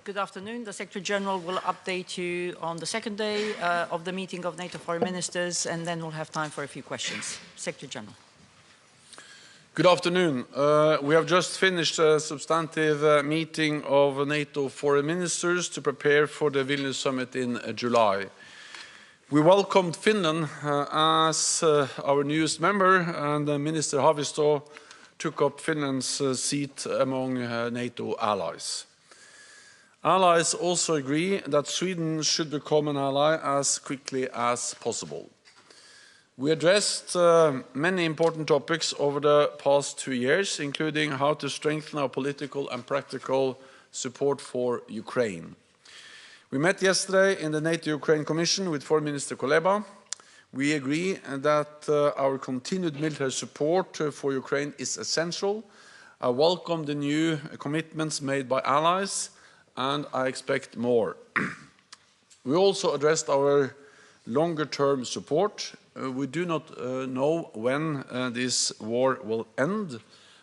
Good afternoon. The Secretary General will update you on the second day of the meeting of NATO foreign ministers, and then we'll have time for a few questions. Secretary General. Good afternoon. We have just finished a substantive meeting of NATO foreign ministers to prepare for the Vilnius summit in July. We welcomed Finland as our newest member, and Minister Haavisto took up Finland's seat among NATO allies. Allies also agree that Sweden should become an ally as quickly as possible. We addressed many important topics over the past 2 years, including how to strengthen our political and practical support for Ukraine. We met yesterday in the NATO-Ukraine Commission with Foreign Minister Kuleba. We agree that our continued military support for Ukraine is essential. I welcome the new commitments made by allies, and I expect more. We also addressed our longer-term support. We do not know when this war will end,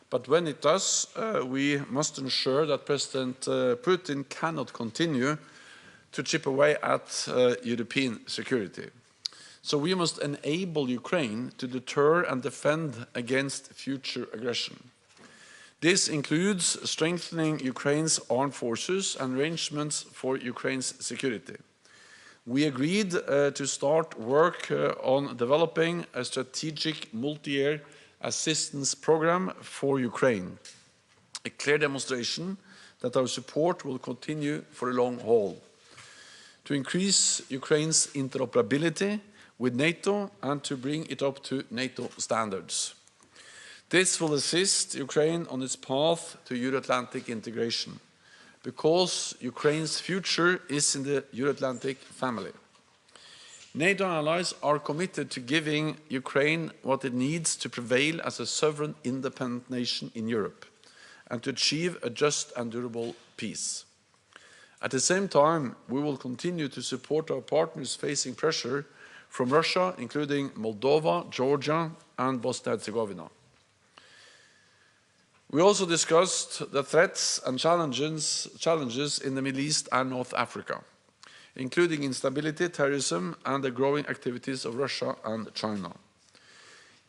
but when it does, we must ensure that President Putin cannot continue to chip away at European security. So we must enable Ukraine to deter and defend against future aggression. This includes strengthening Ukraine's armed forces and arrangements for Ukraine's security. We agreed to start work on developing a strategic multi-year assistance program for Ukraine, a clear demonstration that our support will continue for a long haul, to increase Ukraine's interoperability with NATO and to bring it up to NATO standards. This will assist Ukraine on its path to Euro-Atlantic integration, because Ukraine's future is in the Euro-Atlantic family. NATO allies are committed to giving Ukraine what it needs to prevail as a sovereign, independent nation in Europe and to achieve a just and durable peace. At the same time, we will continue to support our partners facing pressure from Russia, including Moldova, Georgia, and Bosnia-Herzegovina. We also discussed the threats and challenges in the Middle East and North Africa, including instability, terrorism, and the growing activities of Russia and China.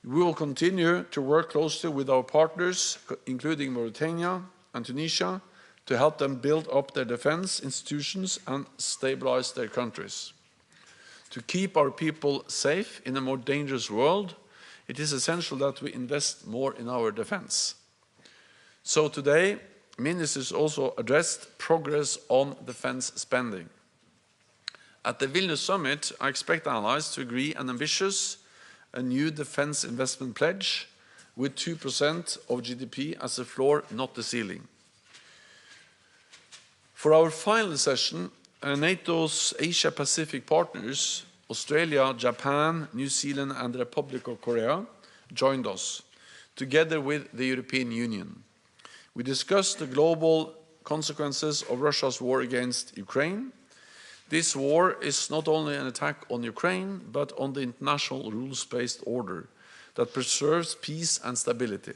We will continue to work closely with our partners, including Mauritania and Tunisia, to help them build up their defense institutions and stabilize their countries. To keep our people safe in a more dangerous world, it is essential that we invest more in our defense. So today, ministers also addressed progress on defense spending. At the Vilnius summit, I expect allies to agree an ambitious, a new defense investment pledge with 2% of GDP as a floor, not the ceiling. For our final session, NATO's Asia-Pacific partners, Australia, Japan, New Zealand, and the Republic of Korea, joined us, together with the European Union. We discussed the global consequences of Russia's war against Ukraine. This war is not only an attack on Ukraine, but on the international rules-based order that preserves peace and stability.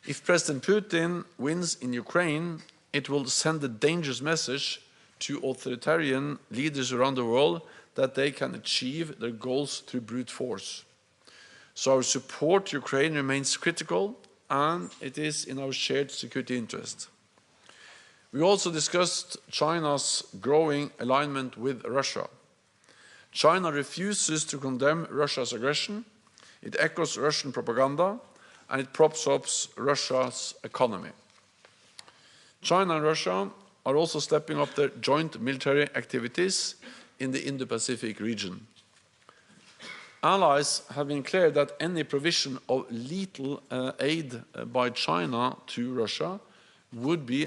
If President Putin wins in Ukraine, it will send a dangerous message to authoritarian leaders around the world that they can achieve their goals through brute force. So our support to Ukraine remains critical, and it is in our shared security interest. We also discussed China's growing alignment with Russia. China refuses to condemn Russia's aggression, it echoes Russian propaganda, and it props up Russia's economy. China and Russia are also stepping up their joint military activities in the Indo-Pacific region. Allies have been clear that any provision of lethal aid by China to Russia would be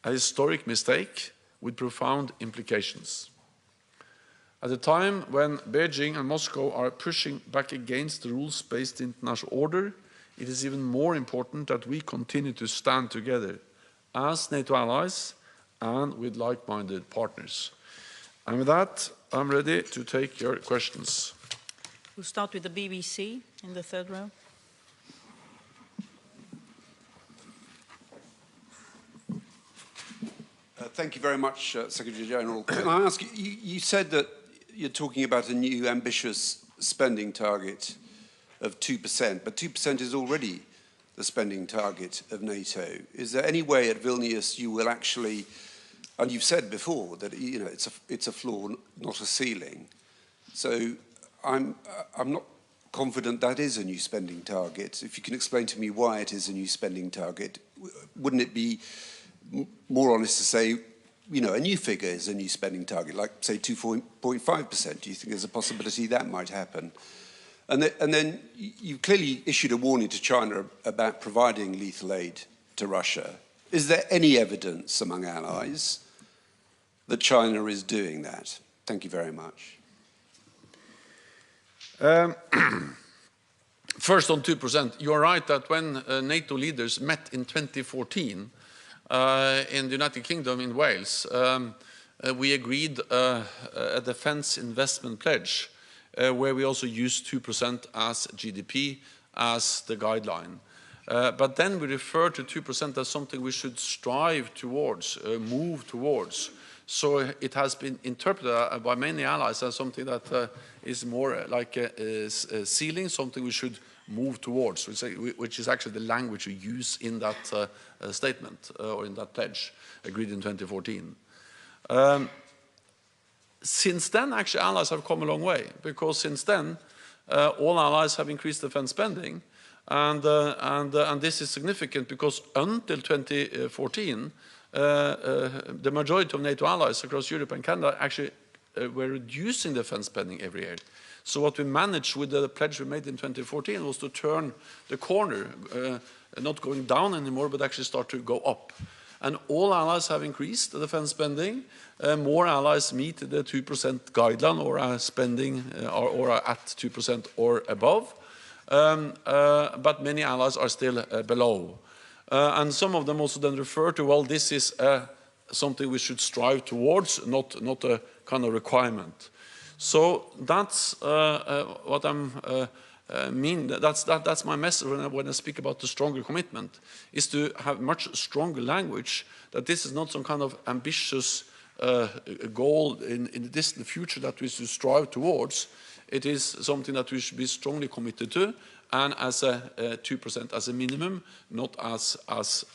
a historic mistake with profound implications. At a time when Beijing and Moscow are pushing back against the rules-based international order, it is even more important that we continue to stand together as NATO allies and with like-minded partners. And with that, I'm ready to take your questions. We'll start with the BBC in the third row. Thank you very much, Secretary General. Can I ask you, you said that you're talking about a new ambitious spending target of 2%, but 2% is already the spending target of NATO. Is there any way at Vilnius you will actually, and you've said before that it's a floor, not a ceiling. So I'm not confident that is a new spending target. If you can explain to me why it is a new spending target, wouldn't it be more honest to say, a new figure is a new spending target, like say 2.5%? Do you think there's a possibility that might happen? And then you clearly issued a warning to China about providing lethal aid to Russia. Is there any evidence among allies that China is doing that? Thank you very much. First on 2%, you're right that when NATO leaders met in 2014 in the United Kingdom in Wales, we agreed a defence investment pledge where we also used 2% as GDP as the guideline. But then we refer to 2% as something we should strive towards, move towards. So it has been interpreted by many allies as something that is more like a ceiling, something we should move towards, which is actually the language we use in that statement or in that pledge agreed in 2014. Since then, actually, allies have come a long way, because since then, all allies have increased defense spending, and this is significant because until 2014, the majority of NATO allies across Europe and Canada actually were reducing defense spending every year. So what we managed with the pledge we made in 2014 was to turn the corner, not going down anymore, but actually start to go up. And all allies have increased the defense spending. More allies meet the 2% guideline or are spending or are at 2% or above. But many allies are still below. And some of them also then refer to, well, this is something we should strive towards, not a kind of requirement. So that's what I'm mean. That's my message when I speak about the stronger commitment, is to have much stronger language, that this is not some kind of ambitious goal in the distant future that we should strive towards. It is something that we should be strongly committed to, and as a 2% as a minimum, not as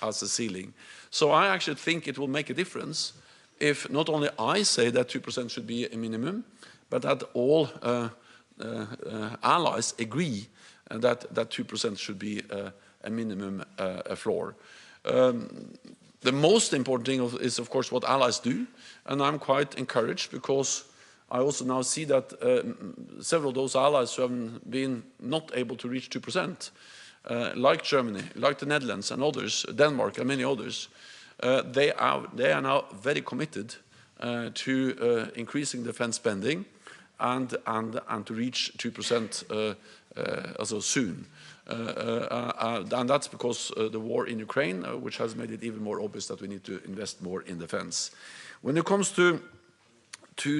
a ceiling. So I actually think it will make a difference if not only I say that 2% should be a minimum, but that all allies agree that 2% should be a minimum floor. The most important thing is, of course, what allies do, and I'm quite encouraged because I also now see that several of those allies who have been not able to reach 2%, like Germany, like the Netherlands and others, Denmark and many others, they are now very committed to increasing defense spending and to reach 2% also soon. And that's because the war in Ukraine, which has made it even more obvious that we need to invest more in defense. When it comes to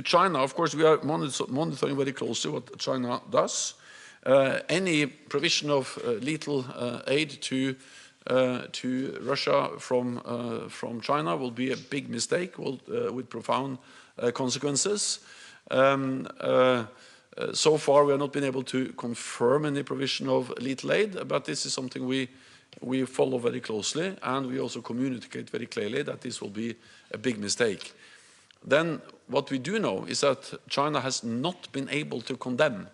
China, of course, we are monitoring very closely what China does. Any provision of lethal aid to Russia from China will be a big mistake, with profound consequences. So far, we have not been able to confirm any provision of lethal aid, but this is something we follow very closely, and we also communicate very clearly that this will be a big mistake. Then what we do know is that China has not been able to condemn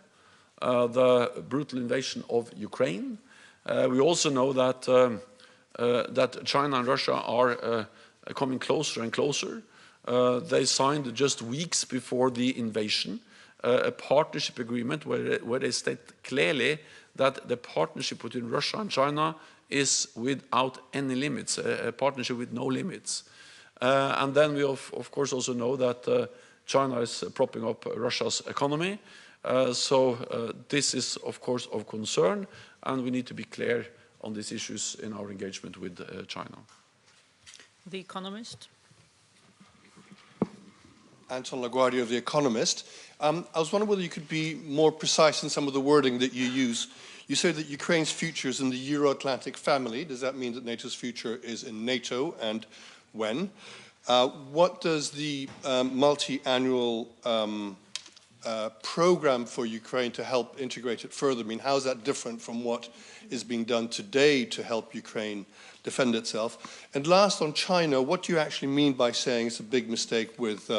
the brutal invasion of Ukraine. We also know that China and Russia are coming closer and closer. They signed just weeks before the invasion a partnership agreement where they state clearly that the partnership between Russia and China is without any limits, a partnership with no limits. And then we of course also know that China is propping up Russia's economy. So this is of course of concern, and we need to be clear on these issues in our engagement with China. The Economist. Anton LaGuardia of The Economist. I was wondering whether you could be more precise in some of the wording that you use. You say that Ukraine's future is in the Euro-Atlantic family. Does that mean that NATO's future is in NATO, and when? What does the multi-annual program for Ukraine to help integrate it further mean? How is that different from what is being done today to help Ukraine defend itself? And last, on China, what do you actually mean by saying it's a big mistake with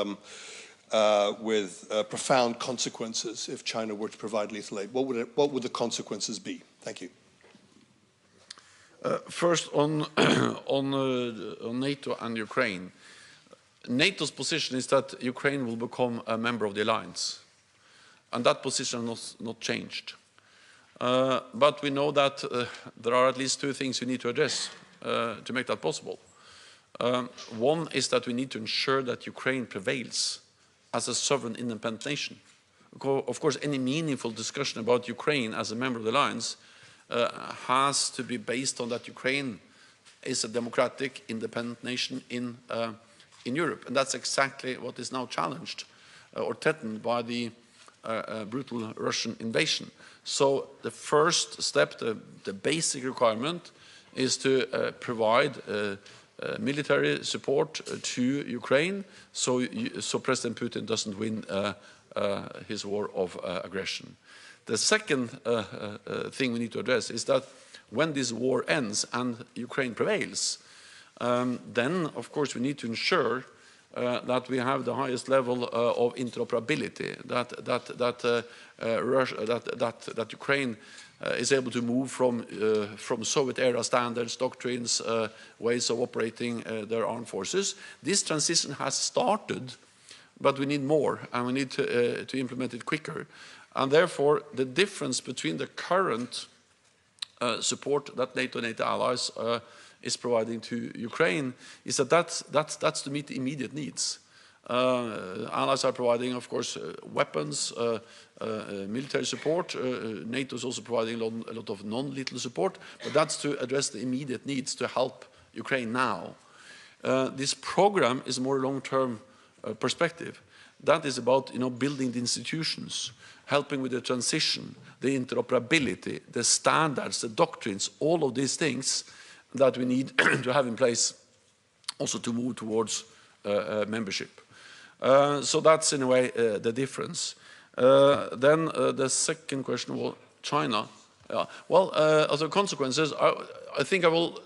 profound consequences if China were to provide lethal aid? What would the consequences be? Thank you. First, on NATO and Ukraine. NATO's position is that Ukraine will become a member of the alliance, and that position has not changed. But we know that there are at least two things we need to address to make that possible. One is that we need to ensure that Ukraine prevails as a sovereign, independent nation. Of course, any meaningful discussion about Ukraine as a member of the alliance has to be based on that Ukraine is a democratic, independent nation in Europe. And that's exactly what is now challenged or threatened by the brutal Russian invasion. So the first step, the basic requirement, is to provide military support to Ukraine so President Putin doesn't win his war of aggression. The second thing we need to address is that when this war ends and Ukraine prevails, then, of course, we need to ensure that we have the highest level of interoperability, that Ukraine is able to move from Soviet-era standards, doctrines, ways of operating their armed forces. This transition has started, but we need more, and we need to implement it quicker. And therefore, the difference between the current support that NATO and NATO allies is providing to Ukraine is that's to meet the immediate needs. Allies are providing, of course, weapons, military support. NATO is also providing a lot of non-lethal support, but that's to address the immediate needs to help Ukraine now. This program is a more long-term perspective. That is about building the institutions, helping with the transition, the interoperability, the standards, the doctrines, all of these things that we need to have in place also to move towards membership. So that's in a way the difference. Then the second question was China. Well, as a consequences, I think I will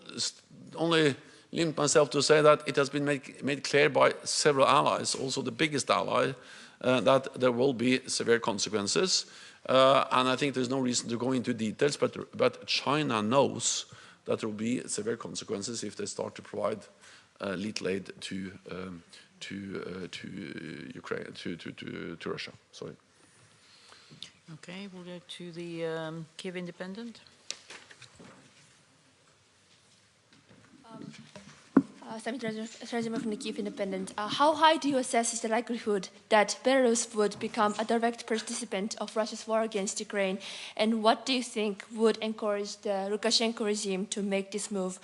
only limit myself to say that it has been made clear by several allies, also the biggest ally, that there will be severe consequences. And I think there's no reason to go into details, but China knows that there will be severe consequences if they start to provide lethal aid to Ukraine, to Russia. Sorry. Okay, we'll go to the Kiev Independent. Samit from the Kyiv Independent. How high do you assess is the likelihood that Belarus would become a direct participant of Russia's war against Ukraine? And what do you think would encourage the Lukashenko regime to make this move?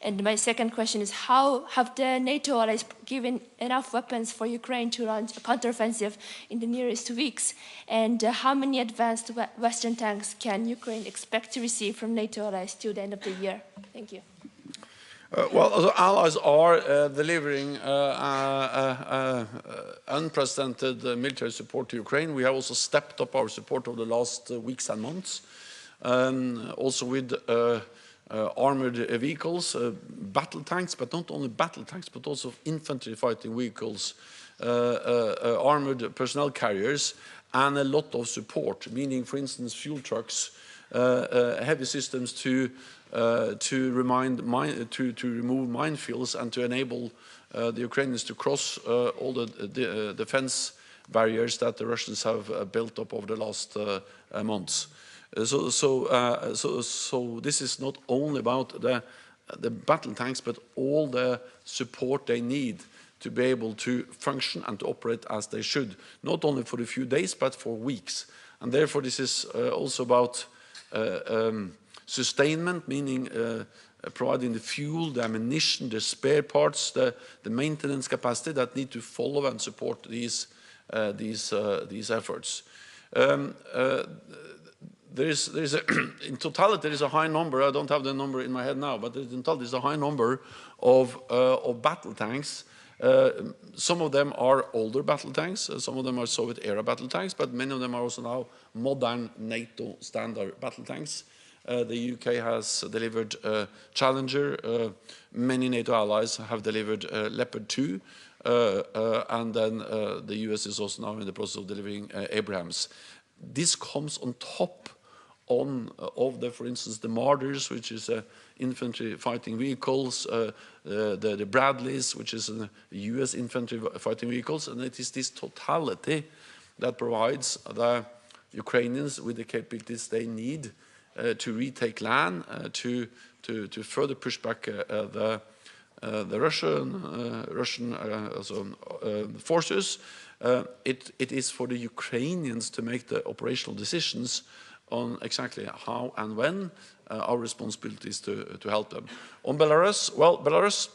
And my second question is, how have the NATO allies given enough weapons for Ukraine to launch a counteroffensive in the nearest weeks? And how many advanced Western tanks can Ukraine expect to receive from NATO allies till the end of the year? Thank you. Well, the allies are delivering unprecedented military support to Ukraine. We have also stepped up our support over the last weeks and months, also with armored vehicles, battle tanks, but not only battle tanks, but also infantry fighting vehicles, armored personnel carriers, and a lot of support, meaning, for instance, fuel trucks, heavy systems to remove minefields and to enable the Ukrainians to cross all the defense barriers that the Russians have built up over the last months. So this is not only about the battle tanks, but all the support they need to be able to function and to operate as they should, not only for a few days, but for weeks. And therefore, this is also about sustainment, meaning providing the fuel, the ammunition, the spare parts, the maintenance capacity that need to follow and support these efforts. In totality, there is a high number. I don't have the number in my head now, but in totality, there's a high number of battle tanks Some of them are older battle tanks, some of them are Soviet-era battle tanks, but many of them are also now modern NATO standard battle tanks. The UK has delivered Challenger, many NATO allies have delivered Leopard 2, and then the US is also now in the process of delivering Abrams. This comes on top of the, for instance, the Marders, which is infantry fighting vehicles, the Bradleys, which is US infantry fighting vehicles, and it is this totality that provides the Ukrainians with the capabilities they need to retake land, to further push back the Russian forces. It is for the Ukrainians to make the operational decisions on exactly how and when. Our responsibility is to help them. On Belarus, well, Belarus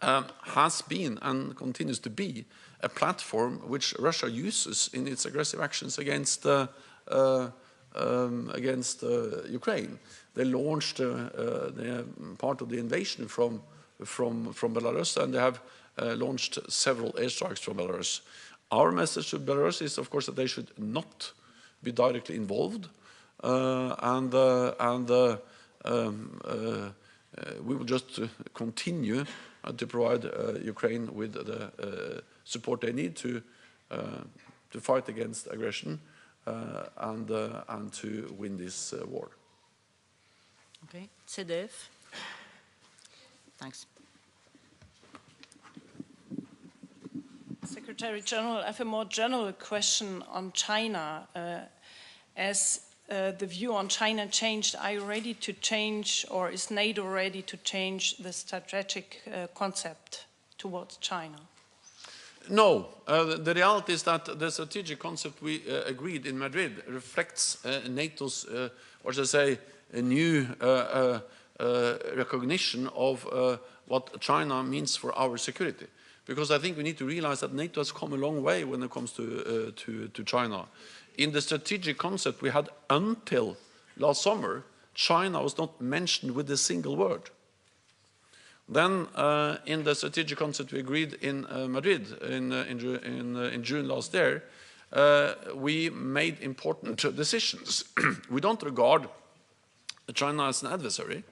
has been and continues to be a platform which Russia uses in its aggressive actions against Ukraine. They launched part of the invasion from Belarus, and they have launched several airstrikes from Belarus. Our message to Belarus is, of course, that they should not be directly involved, and we will just continue to provide Ukraine with the support they need to fight against aggression and to win this war. Okay, CDF. Thanks. Secretary General, I have a more general question on China. As the view on China changed, are you ready to change, or is NATO ready to change the strategic concept towards China? No. The reality is that the strategic concept we agreed in Madrid reflects NATO's, what should I say, a new recognition of what China means for our security. Because I think we need to realize that NATO has come a long way when it comes to China. In the strategic concept we had until last summer, China was not mentioned with a single word. Then in the strategic concept we agreed in Madrid in June last year, we made important decisions. We don't regard China as an adversary,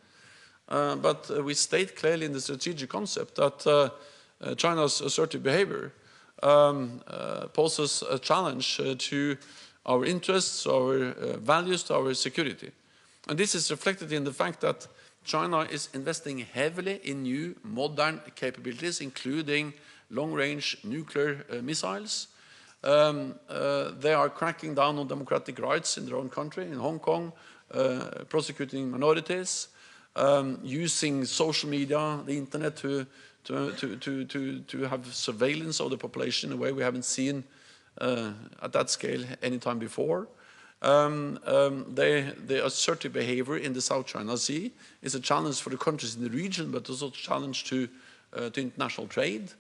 but we state clearly in the strategic concept that China's assertive behavior poses a challenge to our interests, our values, to our security. And this is reflected in the fact that China is investing heavily in new modern capabilities, including long-range nuclear missiles. They are cracking down on democratic rights in their own country, in Hong Kong, prosecuting minorities, using social media, the internet, to have surveillance of the population in a way we haven't seen at that scale any time before. The assertive behavior in the South China Sea is a challenge for the countries in the region, but also a challenge to international trade,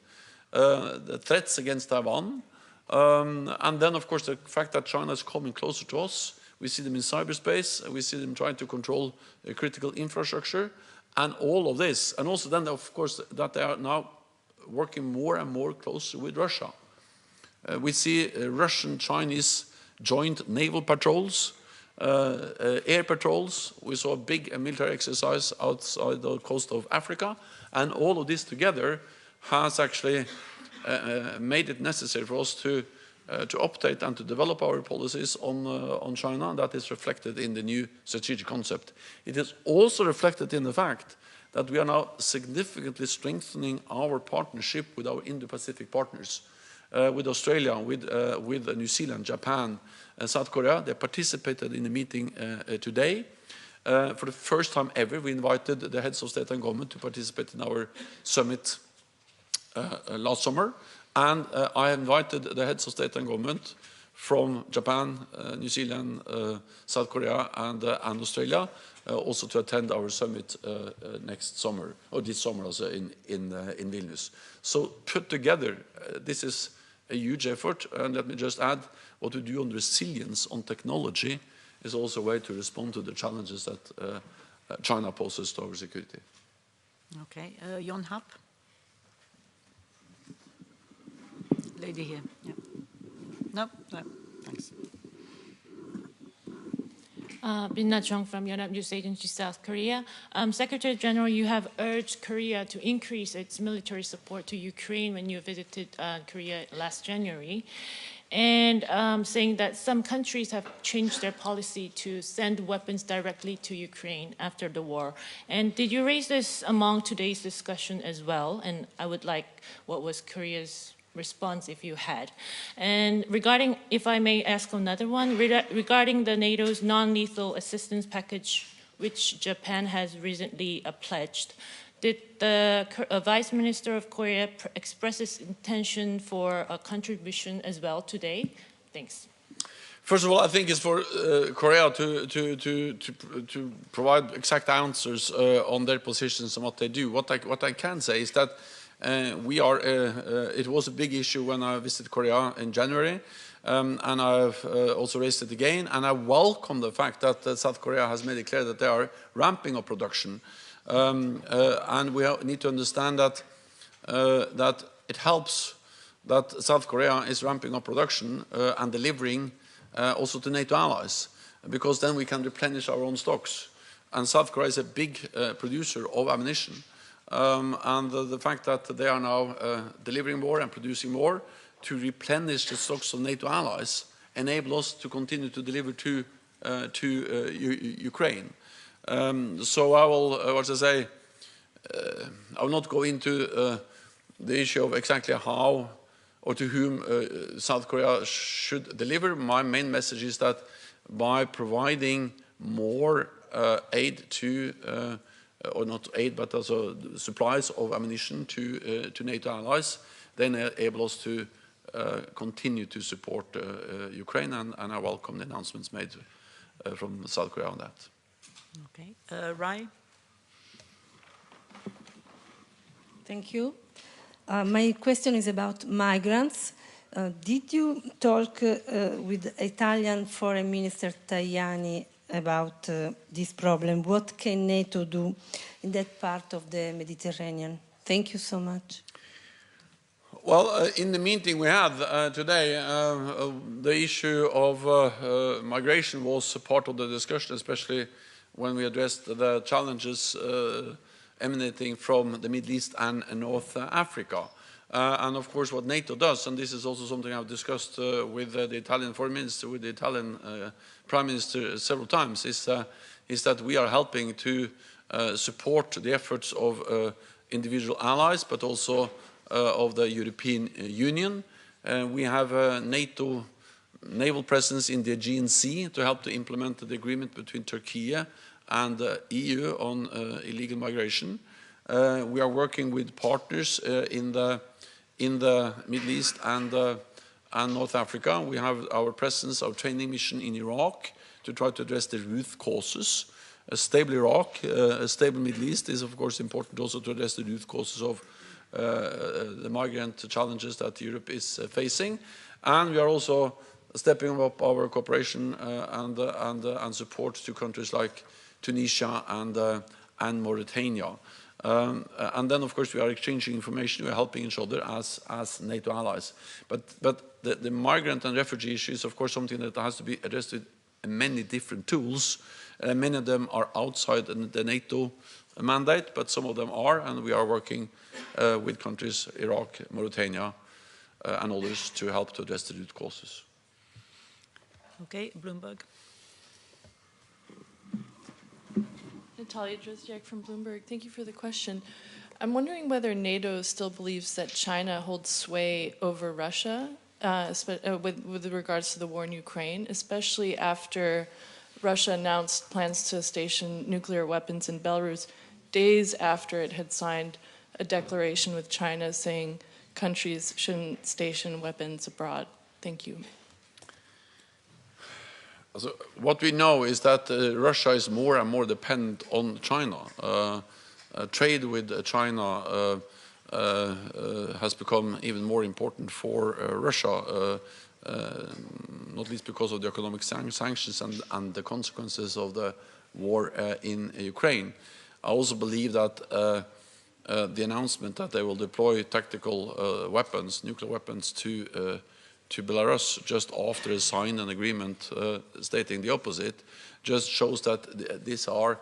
the threats against Taiwan, and then, of course, the fact that China is coming closer to us. We see them in cyberspace, we see them trying to control critical infrastructure, and all of this. And also then, of course, that they are now working more and more closely with Russia. We see Russian-Chinese joint naval patrols, air patrols. We saw a big military exercise outside the coast of Africa. And all of this together has actually made it necessary for us to update and to develop our policies on China. And that is reflected in the new strategic concept. It is also reflected in the fact that we are now significantly strengthening our partnership with our Indo-Pacific partners. With Australia, with New Zealand, Japan, and South Korea. They participated in the meeting today. For the first time ever, we invited the heads of state and government to participate in our summit last summer. And I invited the heads of state and government from Japan, New Zealand, South Korea, and Australia, also to attend our summit next summer, or this summer also in Vilnius. So put together, this is a huge effort, and let me just add, what we do on resilience, on technology, is also a way to respond to the challenges that China poses to our security. Okay, Jon Happ. Lady here. Yeah. No, no, thanks. Binna Chung from Yonhap News Agency, South Korea. Secretary General, you have urged Korea to increase its military support to Ukraine when you visited Korea last January, and saying that some countries have changed their policy to send weapons directly to Ukraine after the war. And did you raise this among today's discussion as well? And I would like what was Korea's response if you had. And regarding, if I may ask another one, regarding the NATO's non-lethal assistance package, which Japan has recently pledged, did the Vice Minister of Korea express his intention for a contribution as well today? Thanks. First of all, I think it's for Korea to provide exact answers on their positions and what they do. What I can say is that it was a big issue when I visited Korea in January, and I've also raised it again, and I welcome the fact that South Korea has made it clear that they are ramping up production. And we need to understand that, that it helps that South Korea is ramping up production and delivering also to NATO allies, because then we can replenish our own stocks. And South Korea is a big producer of ammunition. And the fact that they are now delivering more and producing more to replenish the stocks of NATO allies enable us to continue to deliver to Ukraine. So I will, I will not go into the issue of exactly how or to whom South Korea should deliver. My main message is that by providing more aid to or not aid, but also supplies of ammunition to NATO allies, then enable us to continue to support Ukraine, and I welcome the announcements made from South Korea on that. Okay, Rai? Thank you. My question is about migrants. Did you talk with Italian Foreign Minister Tajani about this problem? What can NATO do in that part of the Mediterranean? Thank you so much. Well, in the meeting we had today, the issue of migration was part of the discussion, especially when we addressed the challenges emanating from the Middle East and North Africa. And of course what NATO does, and this is also something I've discussed with the Italian Foreign Minister, with the Italian Prime Minister several times, is that we are helping to support the efforts of individual allies, but also of the European Union. We have a NATO naval presence in the Aegean Sea to help to implement the agreement between Turkey and the EU on illegal migration. We are working with partners in the Middle East and North Africa. We have our presence, our training mission in Iraq to try to address the root causes. A stable Iraq, a stable Middle East is of course important also to address the root causes of the migrant challenges that Europe is facing. And we are also stepping up our cooperation and support to countries like Tunisia and Mauritania. And then, of course, we are exchanging information. We are helping each other as NATO allies. But the migrant and refugee issue is, of course, something that has to be addressed with many different tools. Many of them are outside the NATO mandate, but some of them are, and we are working with countries, Iraq, Mauritania, and others, to help to address the root causes. Okay, Bloomberg. Natalia Drozdiak from Bloomberg. Thank you for the question. I'm wondering whether NATO still believes that China holds sway over Russia with regards to the war in Ukraine, especially after Russia announced plans to station nuclear weapons in Belarus days after it had signed a declaration with China saying countries shouldn't station weapons abroad. Thank you. So what we know is that Russia is more and more dependent on China. Trade with China has become even more important for Russia, not least because of the economic sanctions and the consequences of the war in Ukraine. I also believe that the announcement that they will deploy tactical weapons, nuclear weapons, to Belarus just after they signed an agreement stating the opposite, just shows that these are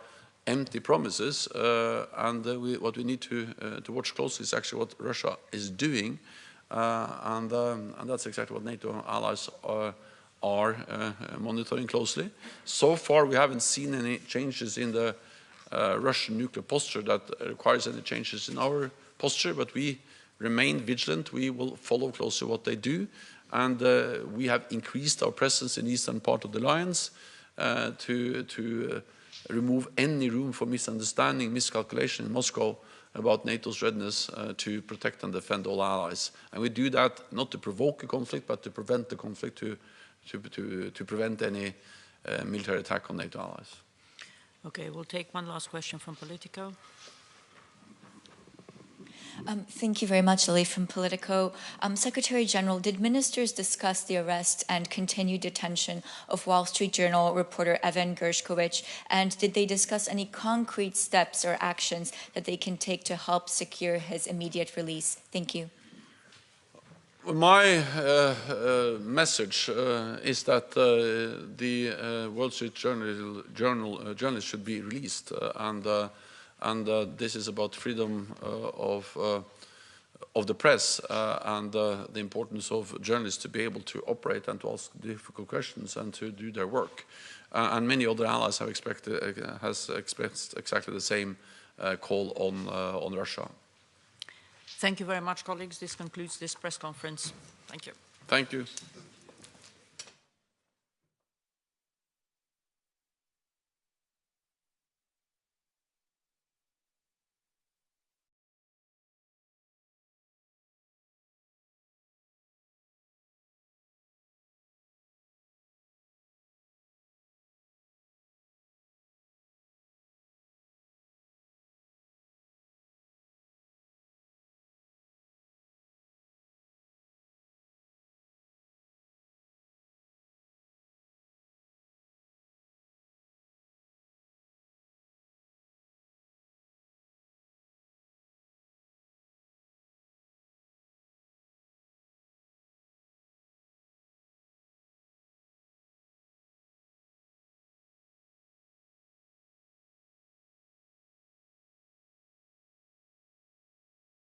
empty promises, and what we need to watch closely is actually what Russia is doing, and that's exactly what NATO allies are monitoring closely. So far, we haven't seen any changes in the Russian nuclear posture that requires any changes in our posture, but we remain vigilant. We will follow closely what they do, and we have increased our presence in the eastern part of the alliance to remove any room for misunderstanding, miscalculation in Moscow about NATO's readiness to protect and defend all allies. And we do that not to provoke a conflict, but to prevent the conflict, to prevent any military attack on NATO allies. Okay, we'll take one last question from Politico. Thank you very much, Ali from Politico. Secretary General, did ministers discuss the arrest and continued detention of Wall Street Journal reporter Evan Gershkovich, and did they discuss any concrete steps or actions that they can take to help secure his immediate release? Thank you. My message is that the Wall Street journalist should be released, and this is about freedom of the press and the importance of journalists to be able to operate and to ask difficult questions and to do their work. And many other allies have expressed exactly the same call on Russia. Thank you very much, colleagues. This concludes this press conference. Thank you. Thank you.